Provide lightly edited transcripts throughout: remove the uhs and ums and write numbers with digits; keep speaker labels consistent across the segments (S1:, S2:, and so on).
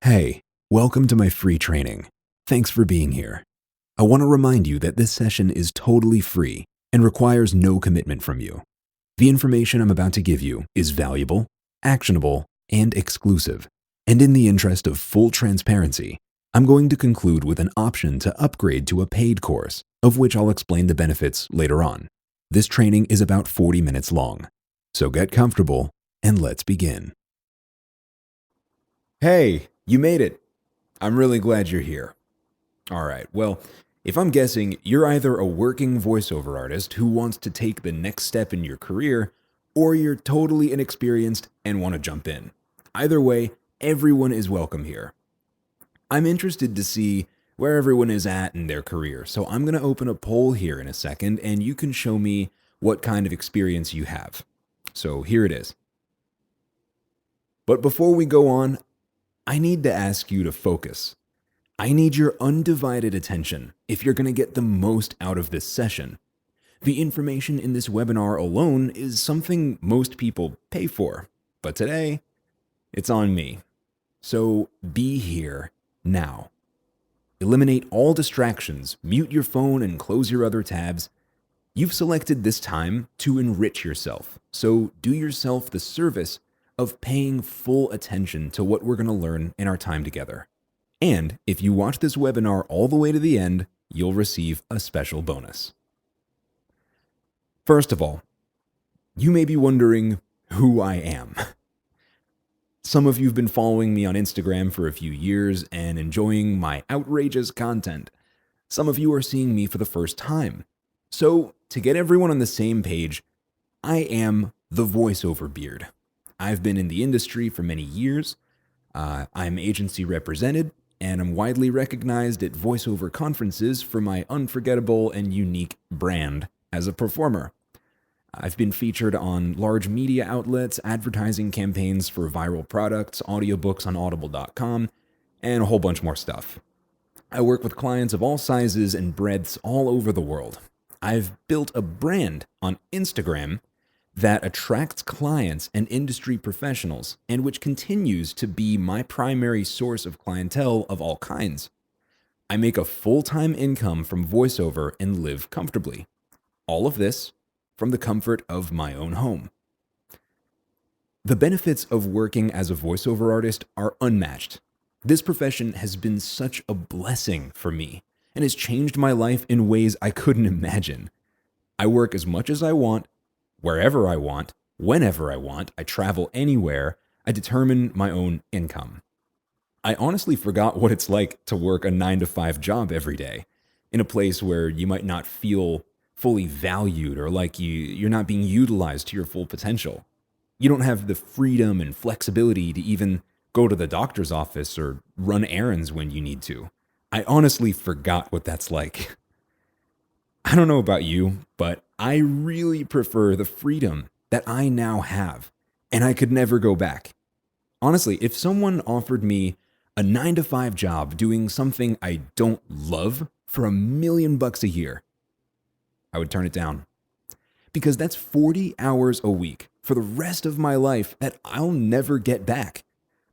S1: Hey, welcome to my free training. Thanks for being here. I want to remind you that this session is totally free and requires no commitment from you. The information I'm about to give you is valuable, actionable, and exclusive. And in the interest of full transparency, I'm going to conclude with an option to upgrade to a paid course, of which I'll explain the benefits later on. This training is about 40 minutes long. So get comfortable and let's begin. Hey, you made it. I'm really glad you're here. All right, well, if I'm guessing, you're either a working voiceover artist who wants to take the next step in your career, or you're totally inexperienced and want to jump in. Either way, everyone is welcome here. I'm interested to see where everyone is at in their career, so I'm going to open a poll here in a second, and you can show me what kind of experience you have. So here it is. But before we go on, I need to ask you to focus. I need your undivided attention if you're going to get the most out of this session. The information in this webinar alone is something most people pay for, but today, it's on me. So be here now. Eliminate all distractions, mute your phone, and close your other tabs. You've selected this time to enrich yourself, so do yourself the service of paying full attention to what we're going to learn in our time together. And if you watch this webinar all the way to the end, you'll receive a special bonus. First of all, you may be wondering who I am. Some of you have been following me on Instagram for a few years and enjoying my outrageous content. Some of you are seeing me for the first time. So, to get everyone on the same page, I am the voiceover beard. I've been in the industry for many years. I'm agency represented, and I'm widely recognized at voiceover conferences for my unforgettable and unique brand as a performer. I've been featured on large media outlets, advertising campaigns for viral products, audiobooks on audible.com, and a whole bunch more stuff. I work with clients of all sizes and breadths all over the world. I've built a brand on Instagram that attracts clients and industry professionals, and which continues to be my primary source of clientele of all kinds. I make a full-time income from voiceover and live comfortably. All of this from the comfort of my own home. The benefits of working as a voiceover artist are unmatched. This profession has been such a blessing for me and has changed my life in ways I couldn't imagine. I work as much as I want, wherever I want, whenever I want. I travel anywhere. I determine my own income. I honestly forgot what it's like to work a 9-to-5 job every day in a place where you might not feel fully valued or like you're not being utilized to your full potential. You don't have the freedom and flexibility to even go to the doctor's office or run errands when you need to. I honestly forgot what that's like. I don't know about you, but I really prefer the freedom that I now have, and I could never go back. Honestly, if someone offered me a 9-to-5 job doing something I don't love for $1 million a year, I would turn it down. Because that's 40 hours a week for the rest of my life that I'll never get back.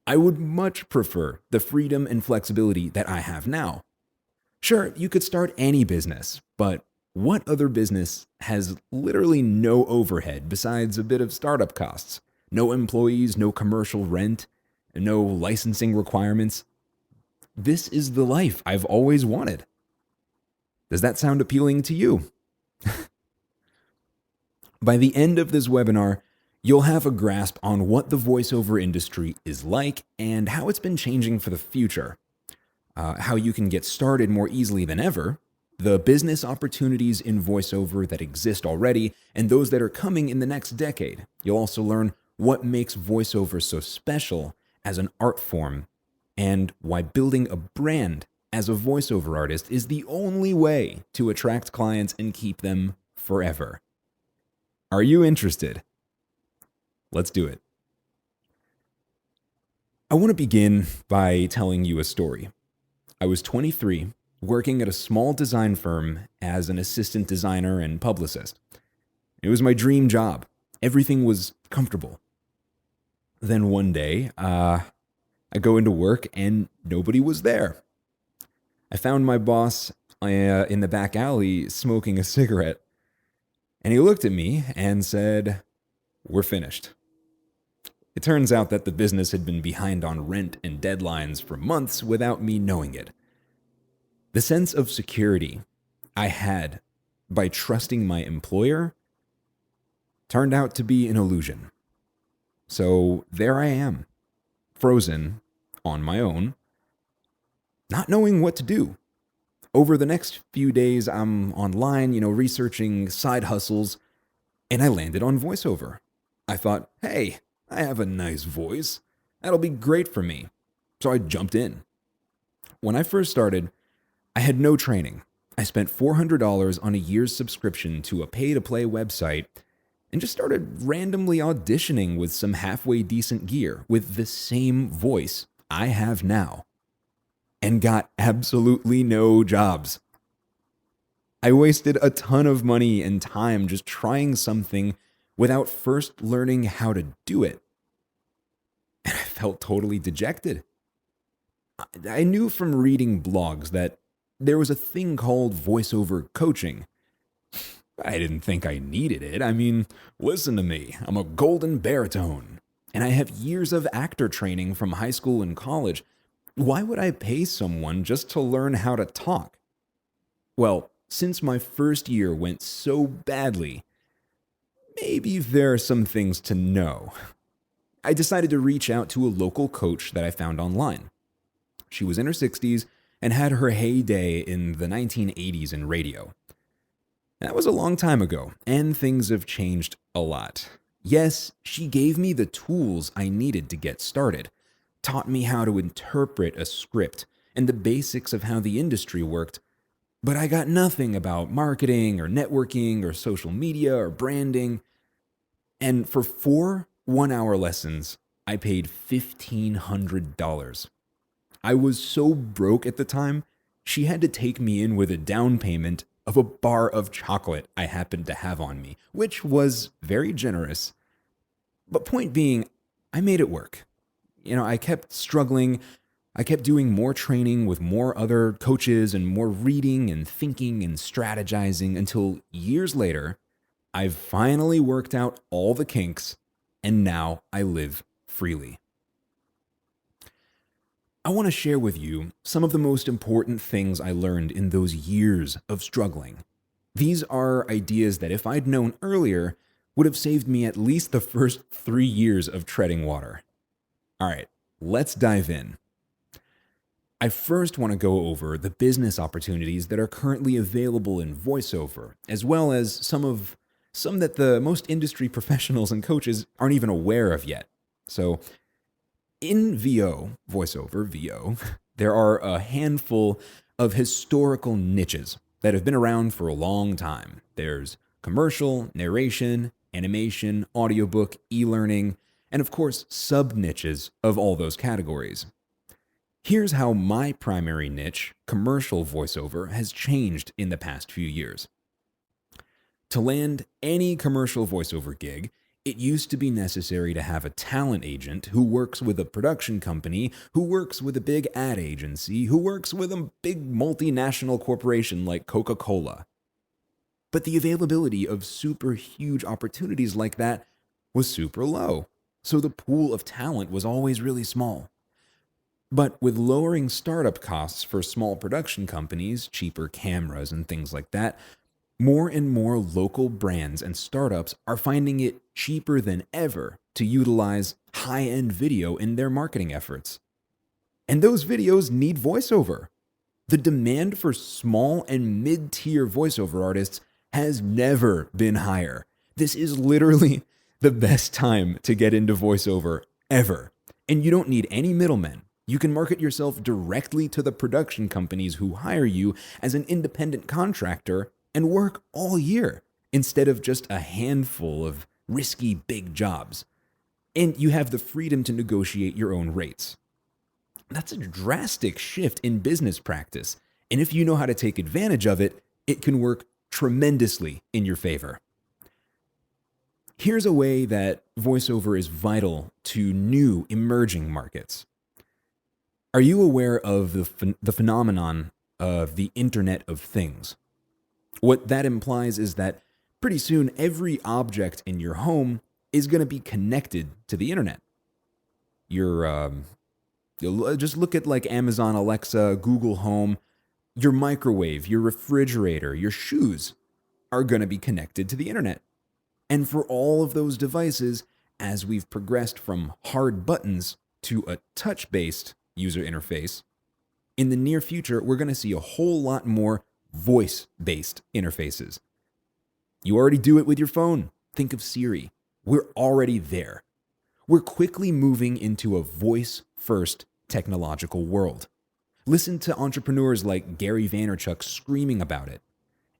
S1: I would much prefer the freedom and flexibility that I have now. Sure, you could start any business, but what other business has literally no overhead besides a bit of startup costs? No employees, no commercial rent, no licensing requirements. This is the life I've always wanted. Does that sound appealing to you? By the end of this webinar, you'll have a grasp on what the voiceover industry is like and how it's been changing for the future. How you can get started more easily than ever, the business opportunities in voiceover that exist already, and those that are coming in the next decade. You'll also learn what makes voiceover so special as an art form, and why building a brand as a voiceover artist is the only way to attract clients and keep them forever. Are you interested? Let's do it. I want to begin by telling you a story. I was 23, working at a small design firm as an assistant designer and publicist. It was my dream job. Everything was comfortable. Then one day, I go into work and nobody was there. I found my boss in the back alley smoking a cigarette, and he looked at me and said, "We're finished." It turns out that the business had been behind on rent and deadlines for months without me knowing it. The sense of security I had by trusting my employer turned out to be an illusion. So there I am, frozen on my own, not knowing what to do. Over the next few days, I'm online, researching side hustles, and I landed on Voiceover. I thought, hey, I have a nice voice. That'll be great for me. So I jumped in. When I first started, I had no training. I spent $400 on a year's subscription to a pay-to-play website and just started randomly auditioning with some halfway decent gear with the same voice I have now, and got absolutely no jobs. I wasted a ton of money and time just trying something without first learning how to do it. And I felt totally dejected. I knew from reading blogs that there was a thing called voiceover coaching. I didn't think I needed it. I mean, listen to me. I'm a golden baritone, and I have years of actor training from high school and college. Why would I pay someone just to learn how to talk? Well, since my first year went so badly, maybe there are some things to know. I decided to reach out to a local coach that I found online. She was in her 60s and had her heyday in the 1980s in radio. That was a long time ago, and things have changed a lot. Yes, she gave me the tools I needed to get started, taught me how to interpret a script and the basics of how the industry worked, but I got nothing about marketing or networking or social media or branding. And for 4 one-hour lessons, I paid $1,500. I was so broke at the time, she had to take me in with a down payment of a bar of chocolate I happened to have on me, which was very generous. But point being, I made it work. I kept struggling. I kept doing more training with more other coaches and more reading and thinking and strategizing until years later, I've finally worked out all the kinks, and now I live freely. I want to share with you some of the most important things I learned in those years of struggling. These are ideas that if I'd known earlier, would have saved me at least the first 3 years of treading water. All right, let's dive in. I first want to go over the business opportunities that are currently available in VoiceOver, as well as some that the most industry professionals and coaches aren't even aware of yet. So in VoiceOver, there are a handful of historical niches that have been around for a long time. There's commercial, narration, animation, audiobook, e-learning, and of course, sub-niches of all those categories. Here's how my primary niche, commercial voiceover, has changed in the past few years. To land any commercial voiceover gig, it used to be necessary to have a talent agent who works with a production company, who works with a big ad agency, who works with a big multinational corporation like Coca-Cola. But the availability of super huge opportunities like that was super low, so the pool of talent was always really small. But with lowering startup costs for small production companies, cheaper cameras and things like that, more and more local brands and startups are finding it cheaper than ever to utilize high-end video in their marketing efforts. And those videos need voiceover. The demand for small and mid-tier voiceover artists has never been higher. This is literally the best time to get into voiceover ever. And you don't need any middlemen. You can market yourself directly to the production companies who hire you as an independent contractor and work all year instead of just a handful of risky big jobs. And you have the freedom to negotiate your own rates. That's a drastic shift in business practice. And if you know how to take advantage of it, it can work tremendously in your favor. Here's a way that voiceover is vital to new emerging markets. Are you aware of the phenomenon of the Internet of Things? What that implies is that pretty soon every object in your home is going to be connected to the internet. You'll just look at like Amazon Alexa, Google Home, your microwave, your refrigerator, your shoes are going to be connected to the internet. And for all of those devices, as we've progressed from hard buttons to a touch-based user interface, in the near future, we're going to see a whole lot more voice-based interfaces. You already do it with your phone. Think of Siri. We're already there. We're quickly moving into a voice-first technological world. Listen to entrepreneurs like Gary Vaynerchuk screaming about it.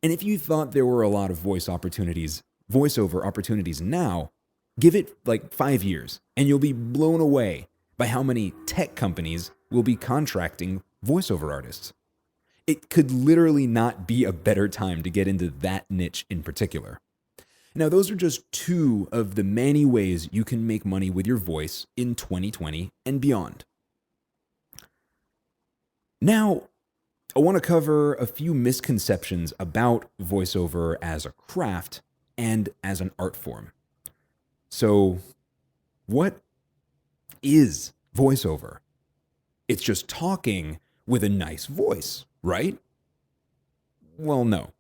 S1: And if you thought there were a lot of voiceover opportunities now, give it like 5 years, and you'll be blown away by how many tech companies will be contracting voiceover artists. It could literally not be a better time to get into that niche in particular. Now, those are just two of the many ways you can make money with your voice in 2020 and beyond. Now, I want to cover a few misconceptions about voiceover as a craft and as an art form. So, what is voiceover? It's just talking with a nice voice, right? Well, no.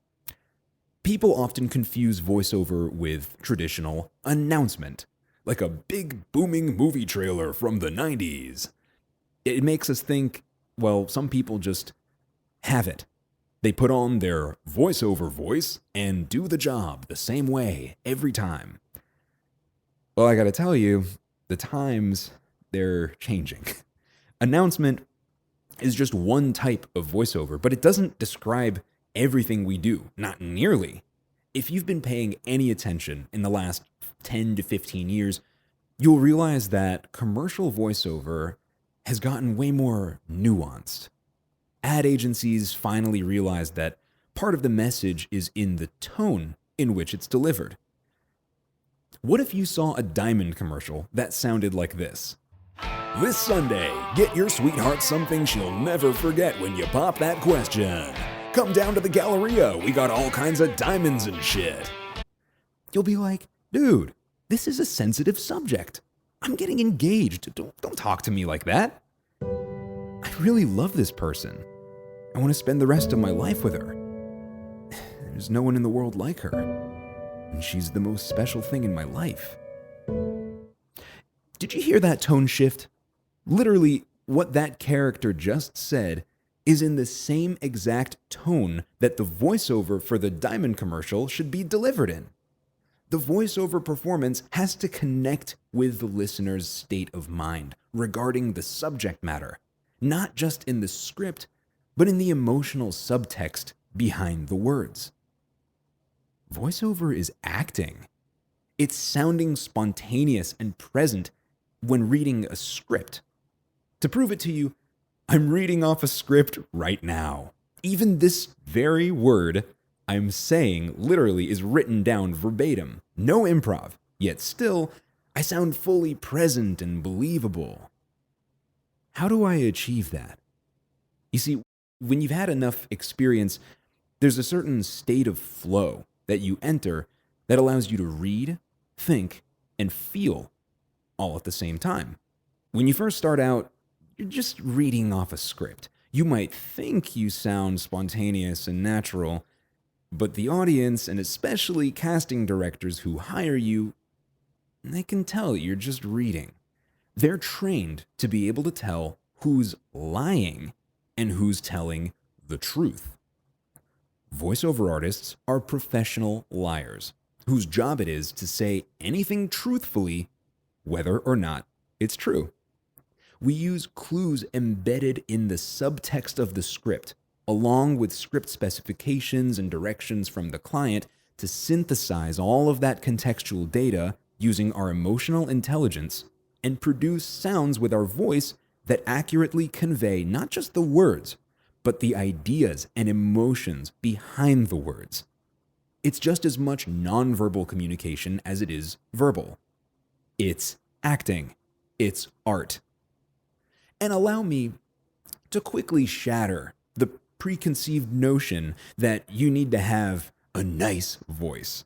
S1: People often confuse voiceover with traditional announcement, like a big booming movie trailer from the 90s. It makes us think, well, some people just have it. They put on their voiceover voice and do the job the same way every time. Well, I gotta tell you, the times, they're changing. Announcement is just one type of voiceover, but it doesn't describe everything we do, not nearly. If you've been paying any attention in the last 10 to 15 years, you'll realize that commercial voiceover has gotten way more nuanced. Ad agencies finally realized that part of the message is in the tone in which it's delivered. What if you saw a diamond commercial that sounded like this? This Sunday, get your sweetheart something she'll never forget when you pop that question. Come down to the Galleria, we got all kinds of diamonds and shit. You'll be like, dude, this is a sensitive subject. I'm getting engaged. Don't talk to me like that. I really love this person. I want to spend the rest of my life with her. There's no one in the world like her. And she's the most special thing in my life. Did you hear that tone shift? Literally, what that character just said is in the same exact tone that the voiceover for the diamond commercial should be delivered in. The voiceover performance has to connect with the listener's state of mind regarding the subject matter, not just in the script, but in the emotional subtext behind the words. Voiceover is acting. It's sounding spontaneous and present when reading a script. To prove it to you, I'm reading off a script right now. Even this very word I'm saying literally is written down verbatim. No improv, yet still, I sound fully present and believable. How do I achieve that? You see, when you've had enough experience, there's a certain state of flow that you enter that allows you to read, think, and feel all at the same time. When you first start out, you're just reading off a script. You might think you sound spontaneous and natural, but the audience, and especially casting directors who hire you, they can tell you're just reading. They're trained to be able to tell who's lying and who's telling the truth. Voiceover artists are professional liars whose job it is to say anything truthfully, whether or not it's true. We use clues embedded in the subtext of the script, along with script specifications and directions from the client, to synthesize all of that contextual data using our emotional intelligence and produce sounds with our voice that accurately convey not just the words, but the ideas and emotions behind the words. It's just as much nonverbal communication as it is verbal. It's acting. It's art. And allow me to quickly shatter the preconceived notion that you need to have a nice voice.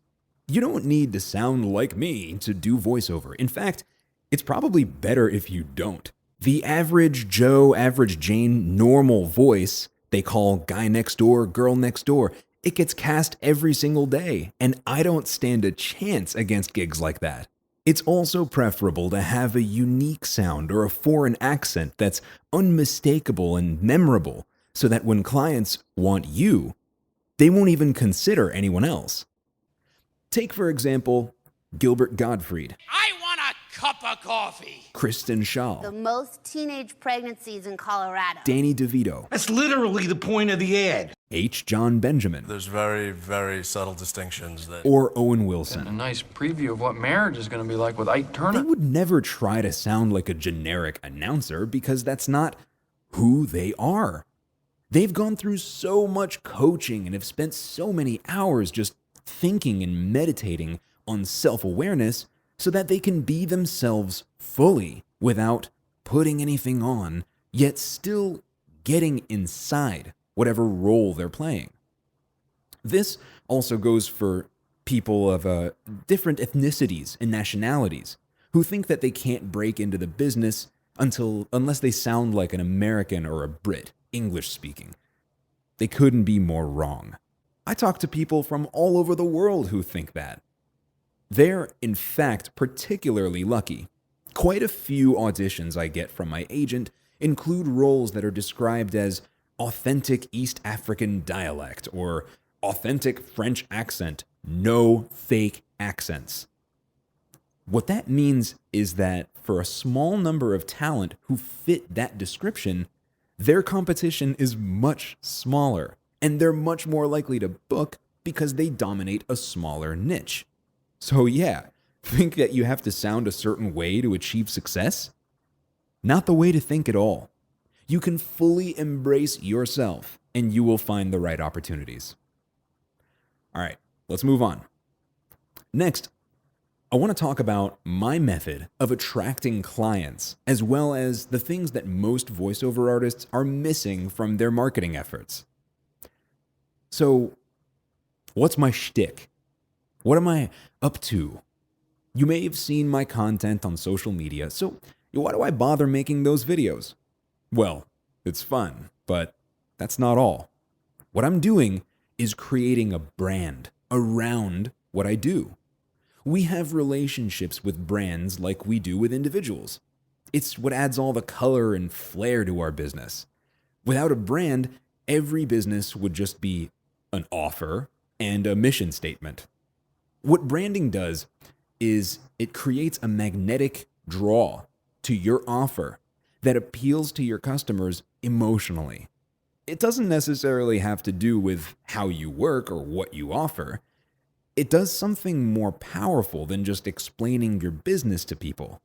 S1: You don't need to sound like me to do voiceover. In fact, it's probably better if you don't. The average Joe, average Jane, normal voice they call guy next door, girl next door, it gets cast every single day, and I don't stand a chance against gigs like that. It's also preferable to have a unique sound or a foreign accent that's unmistakable and memorable, so that when clients want you, they won't even consider anyone else. Take, for example, Gilbert Gottfried,
S2: I want a cup of coffee.
S1: Kristen
S3: The
S1: Schaal,
S3: most teenage pregnancies in Colorado.
S1: Danny DeVito,
S4: That's literally the point of the ad.
S1: H. John Benjamin,
S5: There's very, very subtle distinctions that...
S1: or Owen
S6: And a
S1: Wilson.
S6: nice preview of what marriage is going to be like with Ike
S1: They
S6: Turner.
S1: would never try to sound like a generic announcer because that's not who they are. They've gone through so much coaching and have spent so many hours just thinking and meditating on self-awareness so that they can be themselves fully without putting anything on, yet still getting inside whatever role they're playing. This also goes for people of different ethnicities and nationalities who think that they can't break into the business unless they sound like an American or a Brit, English speaking. They couldn't be more wrong. I talk to people from all over the world who think that. They're, in fact, particularly lucky. Quite a few auditions I get from my agent include roles that are described as authentic East African dialect or authentic French accent, no fake accents. What that means is that for a small number of talent who fit that description, their competition is much smaller, and they're much more likely to book because they dominate a smaller niche. So yeah, think that you have to sound a certain way to achieve success? Not the way to think at all. You can fully embrace yourself, and you will find the right opportunities. All right, let's move on. Next, I want to talk about my method of attracting clients, as well as the things that most voiceover artists are missing from their marketing efforts. So, what's my shtick? What am I up to? You may have seen my content on social media, so why do I bother making those videos? Well, it's fun, but that's not all. What I'm doing is creating a brand around what I do. We have relationships with brands like we do with individuals. It's what adds all the color and flair to our business. Without a brand, every business would just be an offer and a mission statement. What branding does is it creates a magnetic draw to your offer that appeals to your customers emotionally. It doesn't necessarily have to do with how you work or what you offer. It does something more powerful than just explaining your business to people.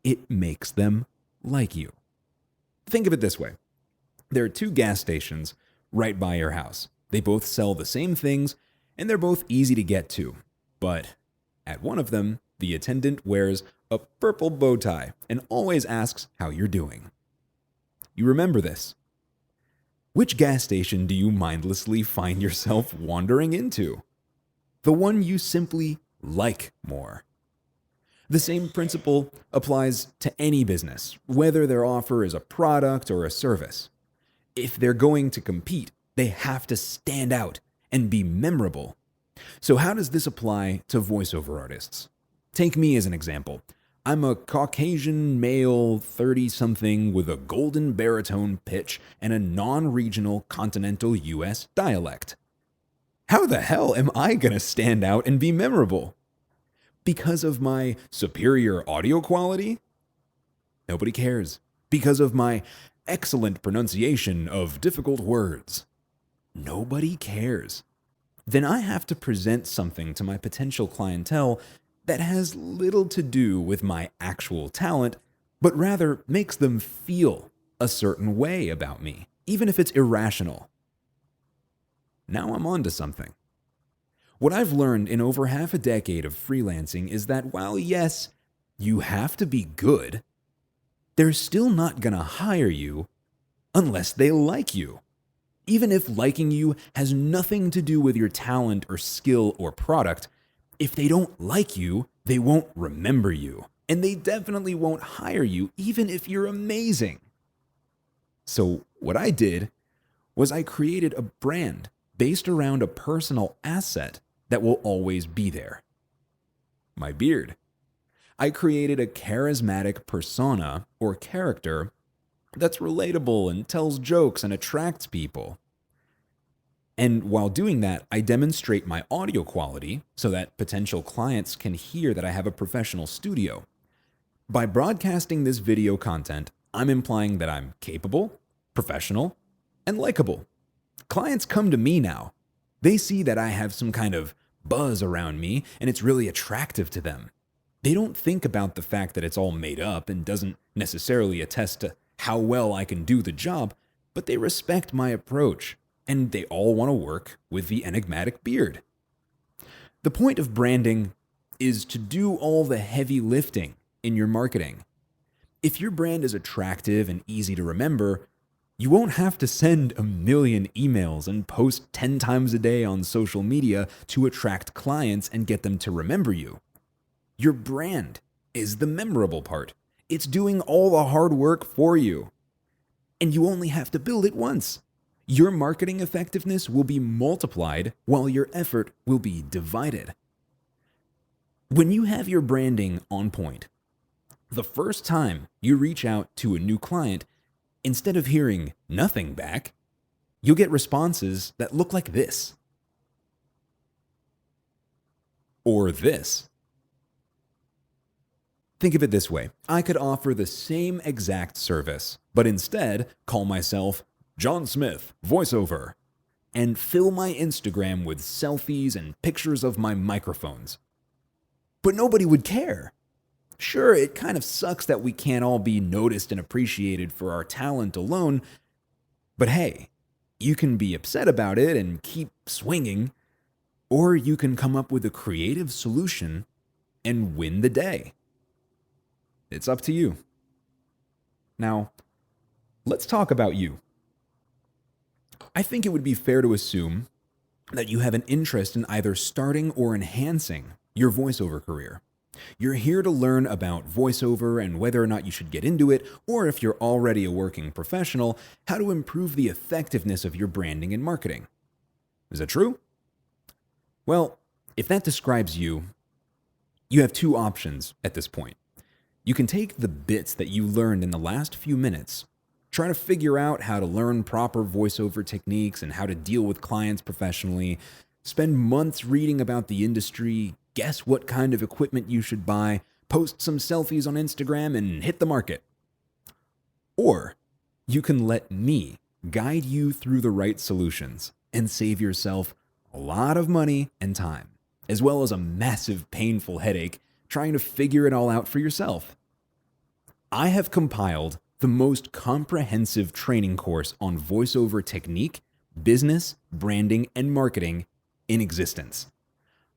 S1: It makes them like you. Think of it this way. There are two gas stations right by your house. They both sell the same things, and they're both easy to get to. But at one of them, the attendant wears a purple bow tie and always asks how you're doing. You remember this. Which gas station do you mindlessly find yourself wandering into? The one you simply like more. The same principle applies to any business, whether their offer is a product or a service. If they're going to compete, they have to stand out and be memorable. So how does this apply to voiceover artists? Take me as an example. I'm a Caucasian male 30-something with a golden baritone pitch and a non-regional continental US dialect. How the hell am I going to stand out and be memorable? Because of my superior audio quality? Nobody cares. Because of my excellent pronunciation of difficult words? Nobody cares. Then I have to present something to my potential clientele that has little to do with my actual talent, but rather makes them feel a certain way about me, even if it's irrational. Now I'm on to something. What I've learned in over half a decade of freelancing is that while yes, you have to be good, they're still not gonna hire you unless they like you. Even if liking you has nothing to do with your talent or skill or product, if they don't like you, they won't remember you. And they definitely won't hire you, even if you're amazing. So, what I did was I created a brand based around a personal asset that will always be there: my beard. I created a charismatic persona or character that's relatable and tells jokes and attracts people. And while doing that, I demonstrate my audio quality so that potential clients can hear that I have a professional studio. By broadcasting this video content, I'm implying that I'm capable, professional, and likable. Clients come to me now. They see that I have some kind of buzz around me and it's really attractive to them. They don't think about the fact that it's all made up and doesn't necessarily attest to how well I can do the job, but they respect my approach and they all want to work with the enigmatic beard. The point of branding is to do all the heavy lifting in your marketing. If your brand is attractive and easy to remember, you won't have to send a million emails and post 10 times a day on social media to attract clients and get them to remember you. Your brand is the memorable part. It's doing all the hard work for you. And you only have to build it once. Your marketing effectiveness will be multiplied while your effort will be divided. When you have your branding on point, the first time you reach out to a new client, instead of hearing nothing back, you'll get responses that look like this. Or this. Think of it this way. I could offer the same exact service, but instead call myself John Smith, Voiceover, and fill my Instagram with selfies and pictures of my microphones. But nobody would care. Sure, it kind of sucks that we can't all be noticed and appreciated for our talent alone, but hey, you can be upset about it and keep swinging, or you can come up with a creative solution and win the day. It's up to you. Now, let's talk about you. I think it would be fair to assume that you have an interest in either starting or enhancing your voiceover career. You're here to learn about voiceover and whether or not you should get into it, or if you're already a working professional, how to improve the effectiveness of your branding and marketing. Is that true? Well, if that describes you, you have two options at this point. You can take the bits that you learned in the last few minutes, try to figure out how to learn proper voiceover techniques and how to deal with clients professionally, spend months reading about the industry, guess what kind of equipment you should buy, post some selfies on Instagram, and hit the market. Or you can let me guide you through the right solutions and save yourself a lot of money and time, as well as a massive painful headache trying to figure it all out for yourself. I have compiled the most comprehensive training course on voiceover technique, business, branding, and marketing in existence.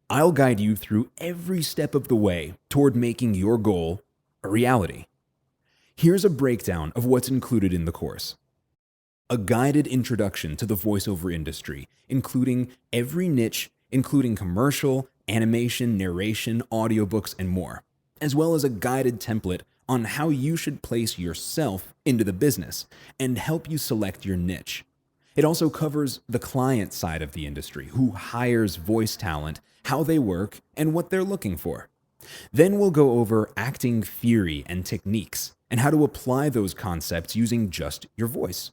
S1: I'll guide you through every step of the way toward making your goal a reality. Here's a breakdown of what's included in the course. A guided introduction to the voiceover industry, including every niche, including commercial, animation, narration, audiobooks, and more, as well as a guided template on how you should place yourself into the business and help you select your niche. It also covers the client side of the industry, who hires voice talent, how they work, and what they're looking for. Then we'll go over acting theory and techniques and how to apply those concepts using just your voice.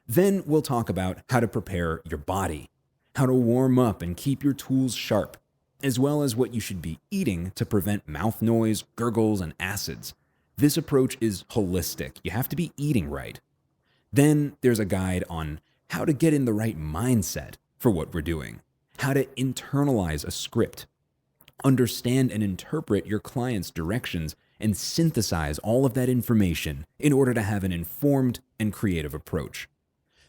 S1: Then we'll talk about how to prepare your body, how to warm up and keep your tools sharp, as well as what you should be eating to prevent mouth noise, gurgles, and acids. This approach is holistic. You have to be eating right. Then there's a guide on how to get in the right mindset for what we're doing, how to internalize a script, understand and interpret your client's directions, and synthesize all of that information in order to have an informed and creative approach.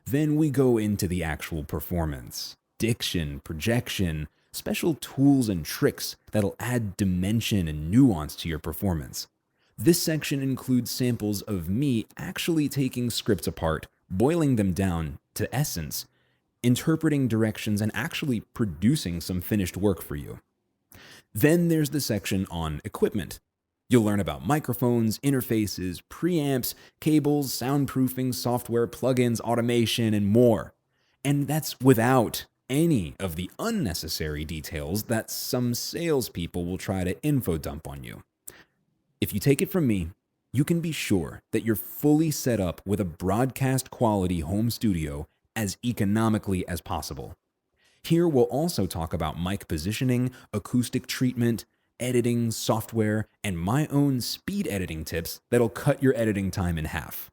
S1: Then we go into the actual performance, diction, projection, special tools and tricks that'll add dimension and nuance to your performance. This section includes samples of me actually taking scripts apart, boiling them down to essence, interpreting directions, and actually producing some finished work for you. Then there's the section on equipment. You'll learn about microphones, interfaces, preamps, cables, soundproofing, software, plugins, automation, and more. And that's without any of the unnecessary details that some salespeople will try to info dump on you. If you take it from me, you can be sure that you're fully set up with a broadcast quality home studio as economically as possible. Here we'll also talk about mic positioning, acoustic treatment, editing, software, and my own speed editing tips that'll cut your editing time in half.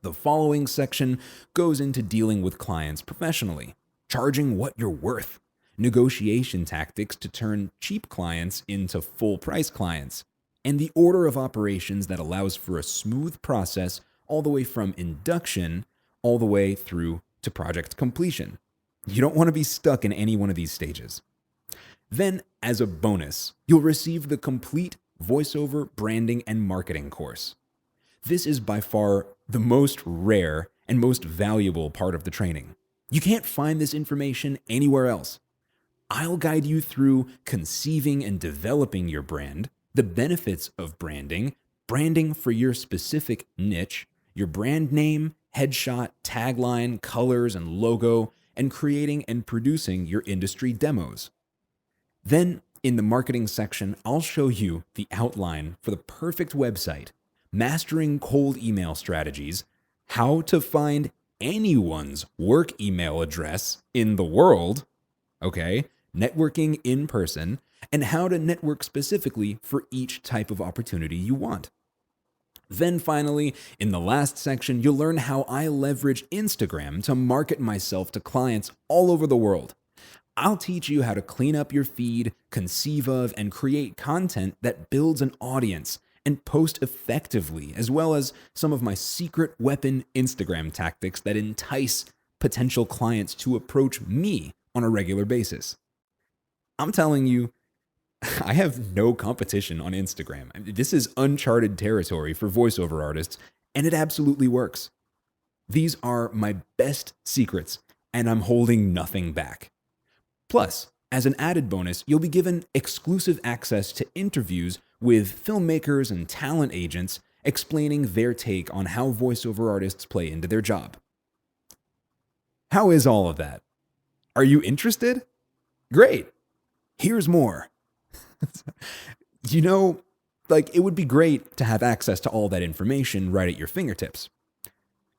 S1: The following section goes into dealing with clients professionally, charging what you're worth, negotiation tactics to turn cheap clients into full price clients, and the order of operations that allows for a smooth process all the way from induction all the way through to project completion. You don't want to be stuck in any one of these stages. Then, as a bonus, you'll receive the complete voiceover branding and marketing course. This is by far the most rare and most valuable part of the training. You can't find this information anywhere else. I'll guide you through conceiving and developing your brand, the benefits of branding, branding for your specific niche, your brand name, headshot, tagline, colors, and logo, and creating and producing your industry demos. Then, in the marketing section, I'll show you the outline for the perfect website, mastering cold email strategies, how to find anyone's work email address in the world, okay, networking in person, and how to network specifically for each type of opportunity you want. Then finally, in the last section, you'll learn how I leverage Instagram to market myself to clients all over the world. I'll teach you how to clean up your feed, conceive of, and create content that builds an audience and post effectively, as well as some of my secret weapon Instagram tactics that entice potential clients to approach me on a regular basis. I'm telling you, I have no competition on Instagram. This is uncharted territory for voiceover artists, and it absolutely works. These are my best secrets, and I'm holding nothing back. Plus, as an added bonus, you'll be given exclusive access to interviews with filmmakers and talent agents explaining their take on how voiceover artists play into their job. How is all of that? Are you interested? Great. Here's more. It would be great to have access to all that information right at your fingertips.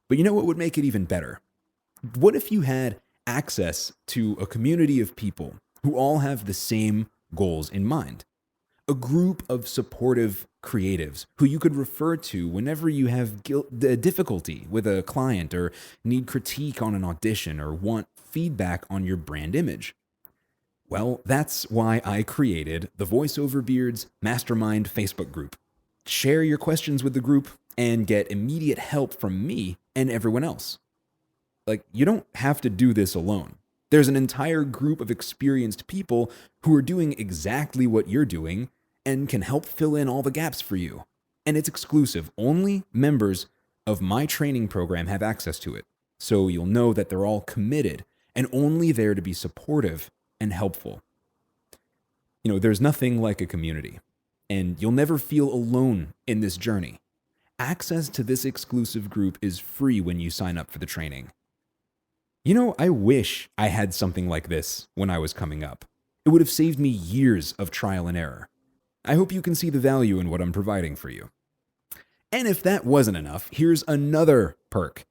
S1: But you know what would make it even better? What if you had access to a community of people who all have the same goals in mind? A group of supportive creatives who you could refer to whenever you have difficulty with a client or need critique on an audition or want feedback on your brand image. Well, that's why I created the Voiceover Beards Mastermind Facebook group. Share your questions with the group and get immediate help from me and everyone else. You don't have to do this alone. There's an entire group of experienced people who are doing exactly what you're doing and can help fill in all the gaps for you. And it's exclusive. Only members of my training program have access to it. So you'll know that they're all committed and only there to be supportive and helpful. There's nothing like a community, and you'll never feel alone in this journey. Access to this exclusive group is free when you sign up for the training. I wish I had something like this when I was coming up. It would have saved me years of trial and error. I hope you can see the value in what I'm providing for you. And if that wasn't enough, here's another perk.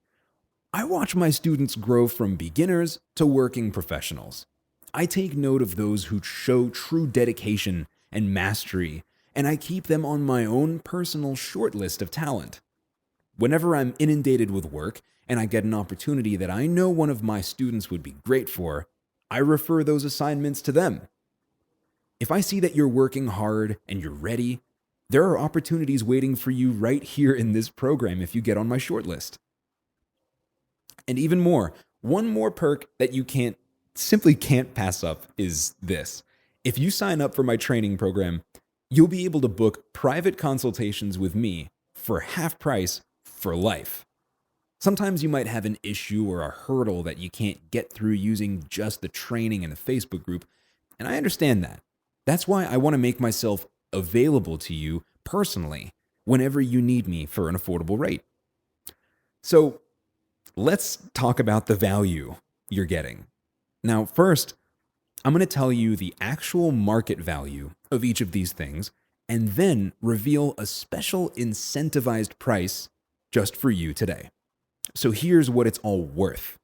S1: I watch my students grow from beginners to working professionals. I take note of those who show true dedication and mastery, and I keep them on my own personal short list of talent. Whenever I'm inundated with work and I get an opportunity that I know one of my students would be great for, I refer those assignments to them. If I see that you're working hard and you're ready, there are opportunities waiting for you right here in this program if you get on my short list. And even more, one more perk that you simply can't pass up is this. If you sign up for my training program, you'll be able to book private consultations with me for half price for life. Sometimes you might have an issue or a hurdle that you can't get through using just the training in the Facebook group, and I understand that. That's why I want to make myself available to you personally whenever you need me for an affordable rate. So let's talk about the value you're getting. Now, first, I'm going to tell you the actual market value of each of these things and then reveal a special incentivized price just for you today. So here's what it's all worth.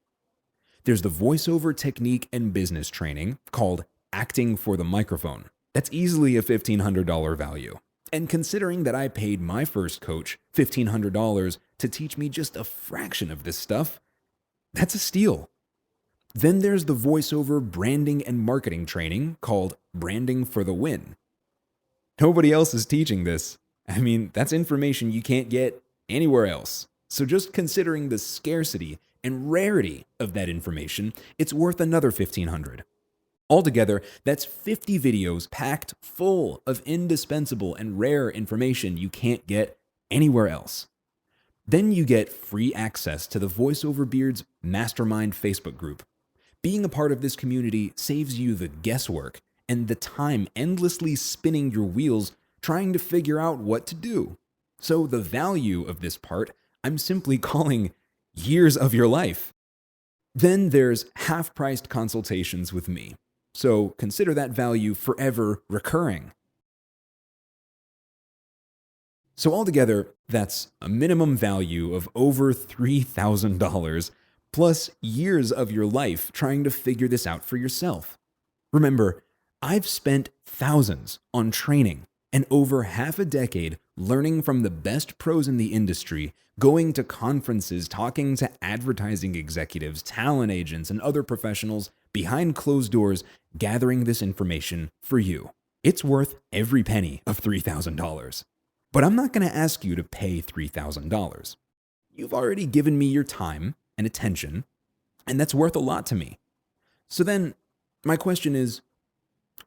S1: There's the voiceover technique and business training called Acting for the Microphone. That's easily a $1,500 value. And considering that I paid my first coach $1,500 to teach me just a fraction of this stuff, that's a steal. Then there's the voiceover branding and marketing training called Branding for the Win. Nobody else is teaching this. I mean, that's information you can't get anywhere else. So just considering the scarcity and rarity of that information, it's worth another $1,500. Altogether, that's 50 videos packed full of indispensable and rare information you can't get anywhere else. Then you get free access to the VoiceOver Beards Mastermind Facebook group. Being a part of this community saves you the guesswork and the time endlessly spinning your wheels trying to figure out what to do. So the value of this part, I'm simply calling years of your life. Then there's half-priced consultations with me. So consider that value forever recurring. So altogether, that's a minimum value of over $3,000 plus years of your life trying to figure this out for yourself. Remember, I've spent thousands on training and over half a decade learning from the best pros in the industry, going to conferences, talking to advertising executives, talent agents, and other professionals behind closed doors, gathering this information for you. It's worth every penny of $3,000. But I'm not going to ask you to pay $3,000. You've already given me your time and attention, and that's worth a lot to me. So then, my question is,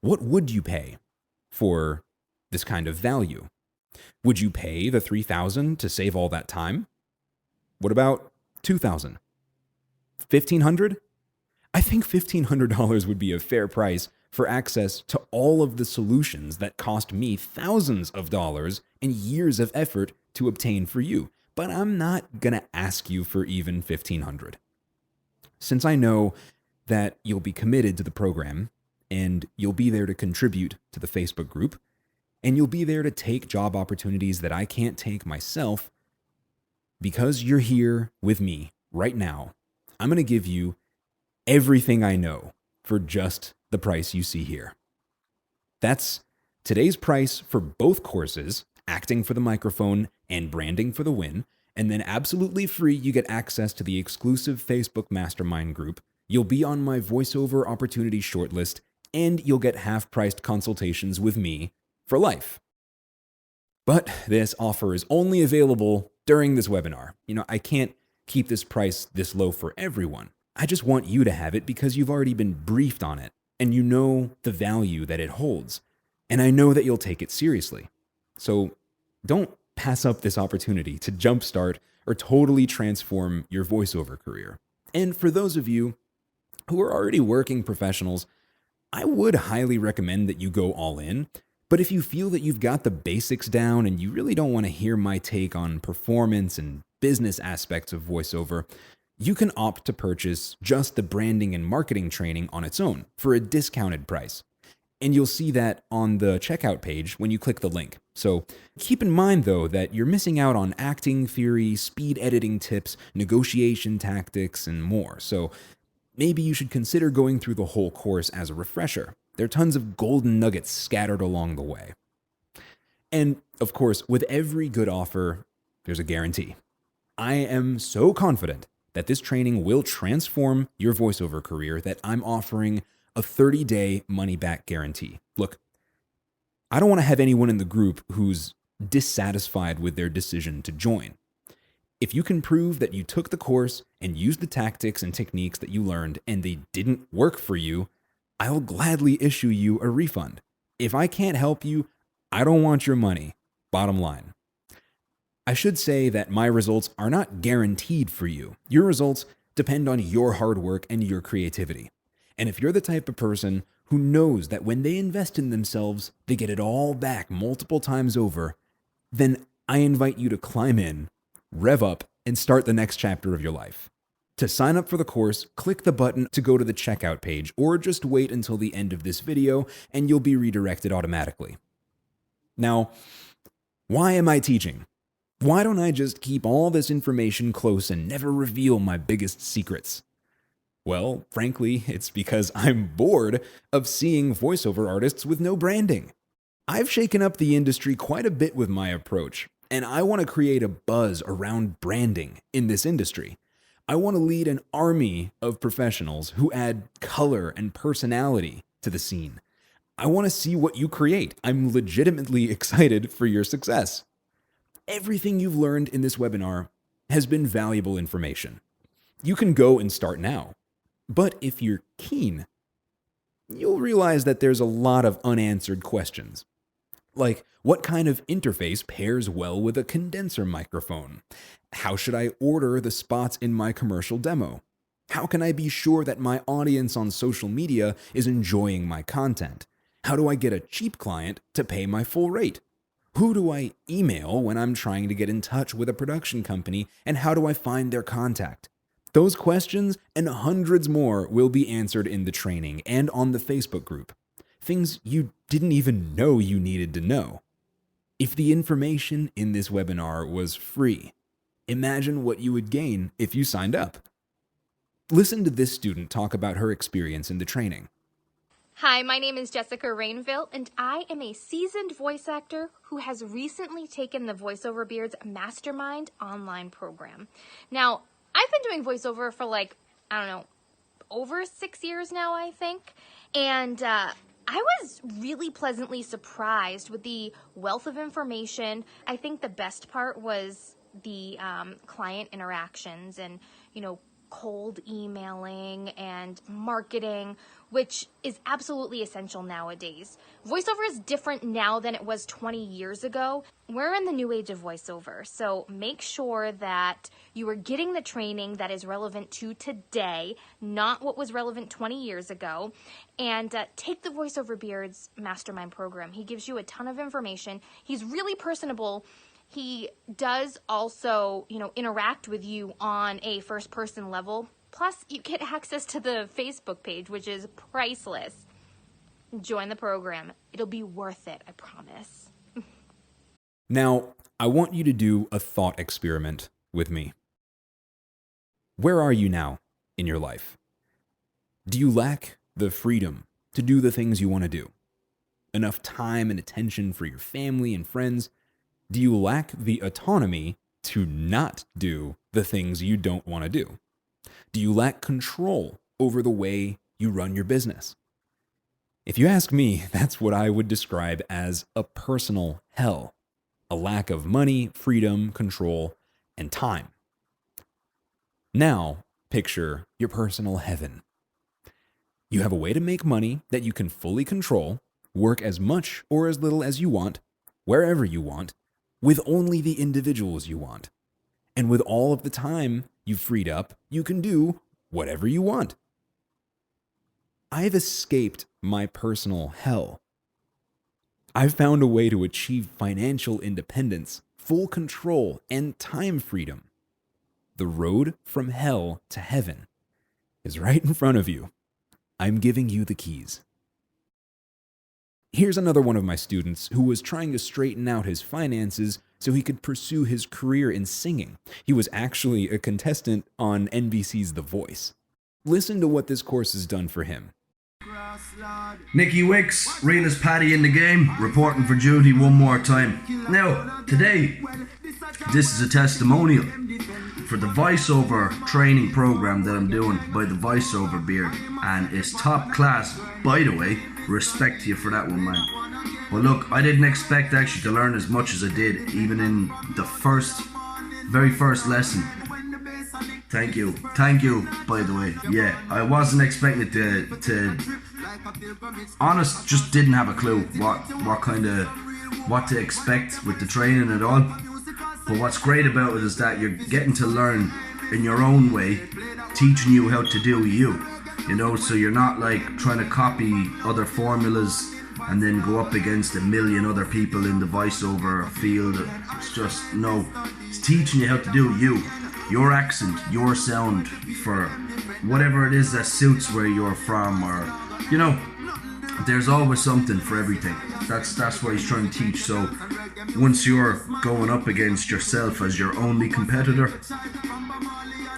S1: what would you pay for this kind of value? Would you pay the $3,000 to save all that time? What about $2,000? $1,500? I think $1,500 would be a fair price for access to all of the solutions that cost me thousands of dollars and years of effort to obtain for you. But I'm not going to ask you for even $1,500. Since I know that you'll be committed to the program and you'll be there to contribute to the Facebook group and you'll be there to take job opportunities that I can't take myself, because you're here with me right now, I'm going to give you everything I know for just the price you see here. That's today's price for both courses, Acting for the Microphone and Branding for the Win, and then absolutely free, you get access to the exclusive Facebook Mastermind group. You'll be on my voiceover opportunity shortlist, and you'll get half-priced consultations with me for life. But this offer is only available during this webinar. I can't keep this price this low for everyone. I just want you to have it because you've already been briefed on it and you know the value that it holds. And I know that you'll take it seriously. So don't pass up this opportunity to jumpstart or totally transform your voiceover career. And for those of you who are already working professionals, I would highly recommend that you go all in. But if you feel that you've got the basics down and you really don't want to hear my take on performance and business aspects of voiceover, you can opt to purchase just the branding and marketing training on its own for a discounted price. And you'll see that on the checkout page when you click the link. So keep in mind, though, that you're missing out on acting theory, speed editing tips, negotiation tactics, and more. So maybe you should consider going through the whole course as a refresher. There are tons of golden nuggets scattered along the way. And of course, with every good offer, there's a guarantee. I am so confident that this training will transform your voiceover career that I'm offering a 30-day money-back guarantee. Look, I don't want to have anyone in the group who's dissatisfied with their decision to join. If you can prove that you took the course and used the tactics and techniques that you learned and they didn't work for you, I'll gladly issue you a refund. If I can't help you, I don't want your money. Bottom line. I should say that my results are not guaranteed for you. Your results depend on your hard work and your creativity. And if you're the type of person who knows that when they invest in themselves, they get it all back multiple times over, then I invite you to climb in, rev up, and start the next chapter of your life. To sign up for the course, click the button to go to the checkout page, or just wait until the end of this video and you'll be redirected automatically. Now, why am I teaching? Why don't I just keep all this information close and never reveal my biggest secrets? Well, frankly, it's because I'm bored of seeing voiceover artists with no branding. I've shaken up the industry quite a bit with my approach, and I want to create a buzz around branding in this industry. I want to lead an army of professionals who add color and personality to the scene. I want to see what you create. I'm legitimately excited for your success. Everything you've learned in this webinar has been valuable information. You can go and start now. But if you're keen, you'll realize that there's a lot of unanswered questions. Like, what kind of interface pairs well with a condenser microphone? How should I order the spots in my commercial demo? How can I be sure that my audience on social media is enjoying my content? How do I get a cheap client to pay my full rate? Who do I email when I'm trying to get in touch with a production company, and how do I find their contact? Those questions and hundreds more will be answered in the training and on the Facebook group. Things you didn't even know you needed to know. If the information in this webinar was free, imagine what you would gain if you signed up. Listen to this student talk about her experience in the training.
S7: Hi, my name is Jessica Rainville, and I am a seasoned voice actor who has recently taken the VoiceOver Beard's Mastermind online program. Now, I've been doing voiceover for over 6 years now, I think, and I was really pleasantly surprised with the wealth of information. I think the best part was the client interactions and, cold emailing and marketing, which is absolutely essential nowadays. VoiceOver is different now than it was 20 years ago. We're in the new age of VoiceOver, so make sure that you are getting the training that is relevant to today, not what was relevant 20 years ago, and take the VoiceOver Beard's Mastermind program. He gives you a ton of information. He's really personable. He does also, interact with you on a first-person level. Plus, you get access to the Facebook page, which is priceless. Join the program. It'll be worth it, I promise.
S1: Now, I want you to do a thought experiment with me. Where are you now in your life? Do you lack the freedom to do the things you want to do? Enough time and attention for your family and friends? Do you lack the autonomy to not do the things you don't want to do? Do you lack control over the way you run your business? If you ask me, that's what I would describe as a personal hell. A lack of money, freedom, control, and time. Now, picture your personal heaven. You have a way to make money that you can fully control, work as much or as little as you want, wherever you want, with only the individuals you want. And with all of the time you've freed up, you can do whatever you want. I've escaped my personal hell. I've found a way to achieve financial independence, full control, and time freedom. The road from hell to heaven is right in front of you. I'm giving you the keys. Here's another one of my students who was trying to straighten out his finances so he could pursue his career in singing. He was actually a contestant on NBC's The Voice. Listen to what this course has done for him.
S8: Nicky Wicks, realest Paddy in the game, reporting for duty one more time. Now, today, this is a testimonial for the voiceover training program that I'm doing by the Voiceover Beard, and it's top class, by the way. Respect to you for that one, man. Well, look, I didn't expect actually to learn as much as I did, even in the very first lesson. Thank you, by the way. Yeah, I wasn't expecting it to honest, just didn't have a clue what to expect with the training at all. But what's great about it is that you're getting to learn in your own way, teaching you how to do you. You know, so you're not like trying to copy other formulas and then go up against a million other people in the voiceover field. It's just, no, it's teaching you how to do you, your accent, your sound for whatever it is that suits where you're from, or, you know, there's always something for everything. That's what he's trying to teach. So once you're going up against yourself as your only competitor,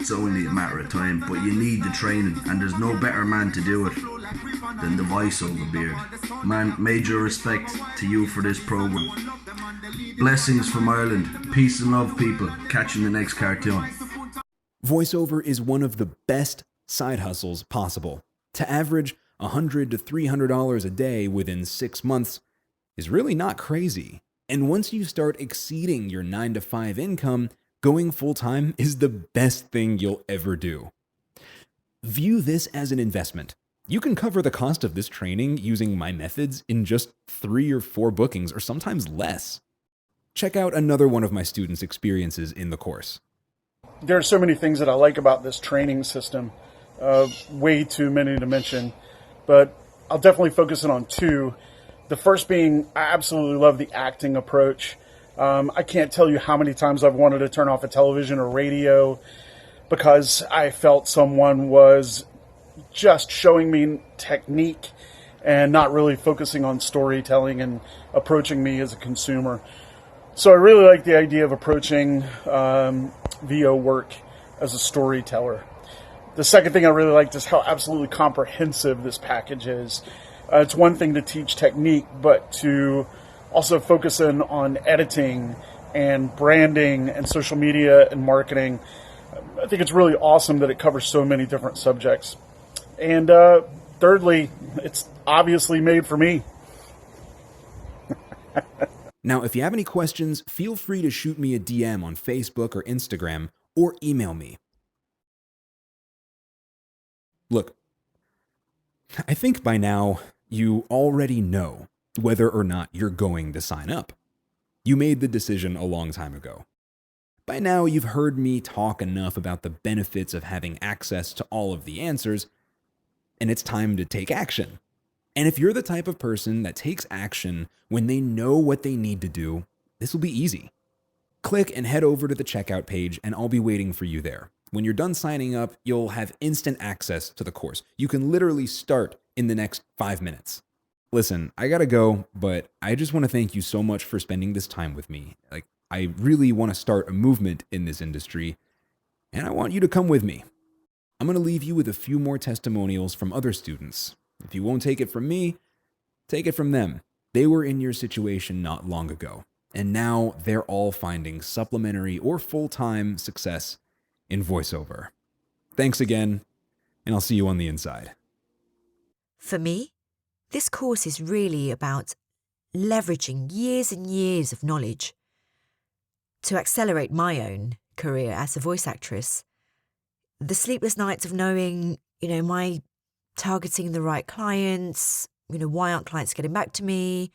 S8: it's only a matter of time, but you need the training, and there's no better man to do it than the voiceover beard. Man, major respect to you for this program. Blessings from Ireland. Peace and love, people. Catch you in the next cartoon.
S1: Voiceover is one of the best side hustles possible. To average $100 to $300 a day within 6 months is really not crazy. And once you start exceeding your 9-to-5 income, going full-time is the best thing you'll ever do. View this as an investment. You can cover the cost of this training using my methods in just 3 or 4 bookings, or sometimes less. Check out another one of my students' experiences in the course.
S9: There are so many things that I like about this training system, way too many to mention, but I'll definitely focus in on 2. The first being, I absolutely love the acting approach. I can't tell you how many times I've wanted to turn off a television or radio because I felt someone was just showing me technique and not really focusing on storytelling and approaching me as a consumer. So I really like the idea of approaching VO work as a storyteller. The second thing I really liked is how absolutely comprehensive this package is. It's one thing to teach technique, but to also focus in on editing and branding and social media and marketing. I think it's really awesome that it covers so many different subjects. And thirdly, it's obviously made for me.
S1: Now, if you have any questions, feel free to shoot me a DM on Facebook or Instagram, or email me. Look, I think by now you already know whether or not you're going to sign up. You made the decision a long time ago. By now you've heard me talk enough about the benefits of having access to all of the answers, and it's time to take action. And if you're the type of person that takes action when they know what they need to do, this will be easy. Click and head over to the checkout page, and I'll be waiting for you there. When you're done signing up, you'll have instant access to the course. You can literally start in the next 5 minutes. Listen, I gotta go, but I just want to thank you so much for spending this time with me. I really want to start a movement in this industry, and I want you to come with me. I'm going to leave you with a few more testimonials from other students. If you won't take it from me, take it from them. They were in your situation not long ago, and now they're all finding supplementary or full-time success in voiceover. Thanks again, and I'll see you on the inside.
S10: For me, this course is really about leveraging years and years of knowledge to accelerate my own career as a voice actress. The sleepless nights of knowing, am I targeting the right clients? Why aren't clients getting back to me?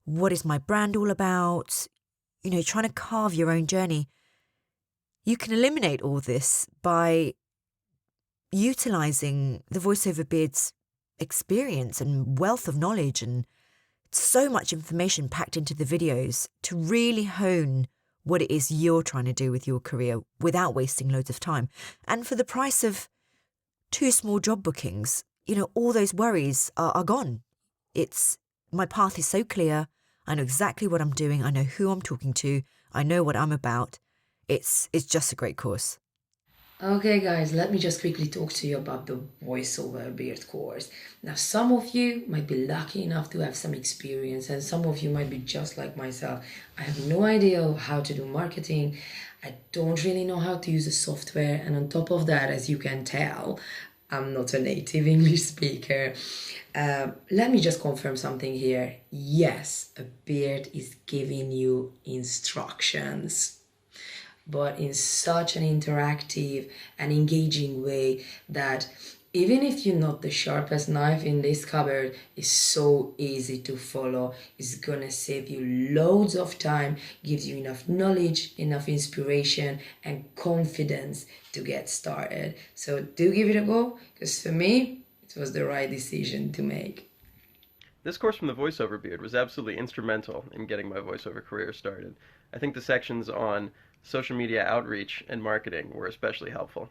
S10: What is my brand all about? Trying to carve your own journey. You can eliminate all this by utilising the VoiceOver Beard's experience and wealth of knowledge and so much information packed into the videos to really hone what it is you're trying to do with your career without wasting loads of time. And for the price of 2 small job bookings, all those worries are gone. My path is so clear. I know exactly what I'm doing. I know who I'm talking to. I know what I'm about. It's just a great course.
S11: Okay guys, let me just quickly talk to you about the VoiceOver Beard course. Now some of you might be lucky enough to have some experience, and some of you might be just like myself. I have no idea how to do marketing. I don't really know how to use the software, and on top of that, as you can tell, I'm not a native English speaker. Let me just confirm something here. Yes, a beard is giving you instructions, but in such an interactive and engaging way that Even if you're not the sharpest knife in this cupboard, it's so easy to follow. It's gonna save you loads of time, gives you enough knowledge, enough inspiration, and confidence to get started. So do give it a go, because for me, it was the right decision to make.
S12: This course from the Voiceover Beard was absolutely instrumental in getting my voiceover career started. I think the sections on social media outreach and marketing were especially helpful.